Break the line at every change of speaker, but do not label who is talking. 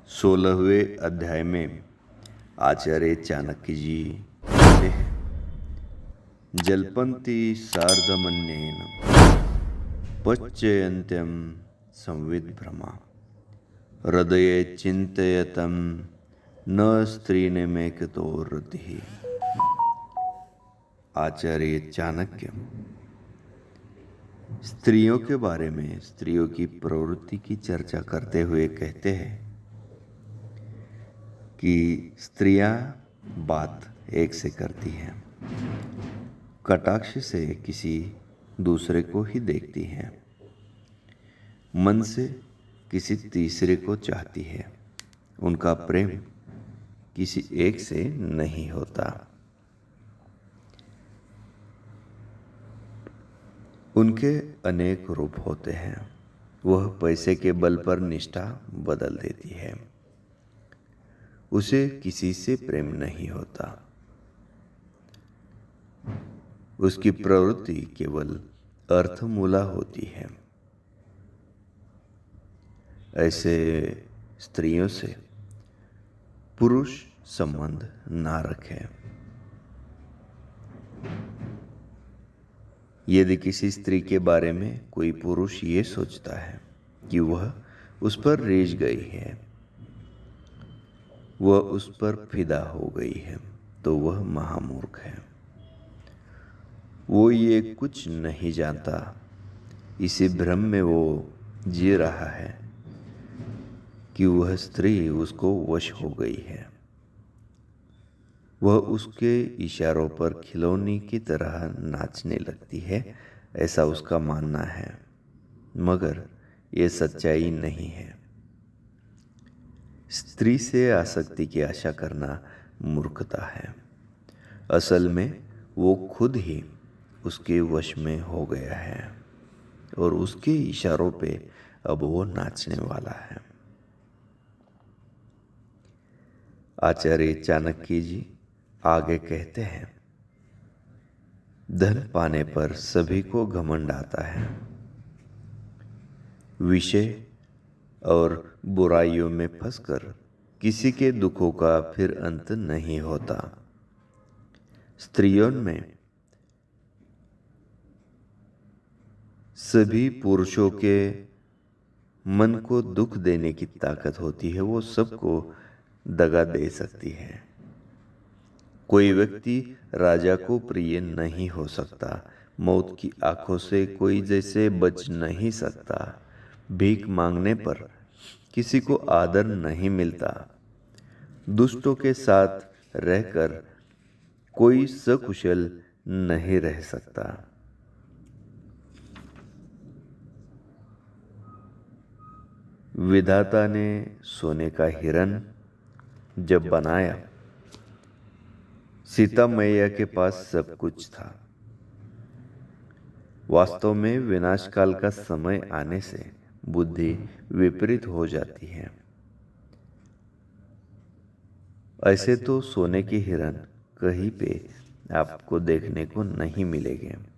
16वें अध्याय में आचार्य चाणक्य जी कहते हैं, जल्पन्ति सार्धमन्येन पच्यन्त्यं संविद्भ्रमा हृदये चिन्तयतं न स्त्रीणमेकतो रतिः। आचार्य चाणक्य स्त्रियों के बारे में, स्त्रियों की प्रवृत्ति की चर्चा करते हुए कहते हैं कि स्त्रियां बात एक से करती हैं, कटाक्ष से किसी दूसरे को ही देखती हैं, मन से किसी तीसरे को चाहती है। उनका प्रेम किसी एक से नहीं होता। उनके अनेक रूप होते हैं। वह पैसे के बल पर निष्ठा बदल देती है। उसे किसी से प्रेम नहीं होता। उसकी प्रवृत्ति केवल अर्थमूला होती है। ऐसे स्त्रियों से पुरुष संबंध ना रखें। यदि किसी स्त्री के बारे में कोई पुरुष ये सोचता है कि वह उस पर रीझ गई है, वह उस पर फिदा हो गई है, तो वह महामूर्ख है। वो ये कुछ नहीं जानता। इसी भ्रम में वो जी रहा है कि वह स्त्री उसको वश हो गई है। वह उसके इशारों पर खिलौने की तरह नाचने लगती है, ऐसा उसका मानना है, मगर ये सच्चाई नहीं है। स्त्री से आसक्ति की आशा करना मूर्खता है। असल में वो खुद ही उसके वश में हो गया है और उसके इशारों पे अब वो नाचने वाला है। आचार्य चाणक्य जी आगे कहते हैं, धन पाने पर सभी को घमंड आता है। विषय और बुराइयों में फंसकर किसी के दुखों का फिर अंत नहीं होता। स्त्रियों में सभी पुरुषों के मन को दुख देने की ताकत होती है। वो सबको दगा दे सकती है। कोई व्यक्ति राजा को प्रिय नहीं हो सकता। मौत की आंखों से कोई जैसे बच नहीं सकता। भीख मांगने पर किसी को आदर नहीं मिलता। दुष्टों के साथ रहकर कोई सकुशल नहीं रह सकता। विधाता ने सोने का हिरण जब बनाया, सीता मैया के पास सब कुछ था। वास्तव में विनाश काल का समय आने से बुद्धि विपरीत हो जाती है। ऐसे तो सोने के हिरण कहीं पे आपको देखने को नहीं मिलेंगे।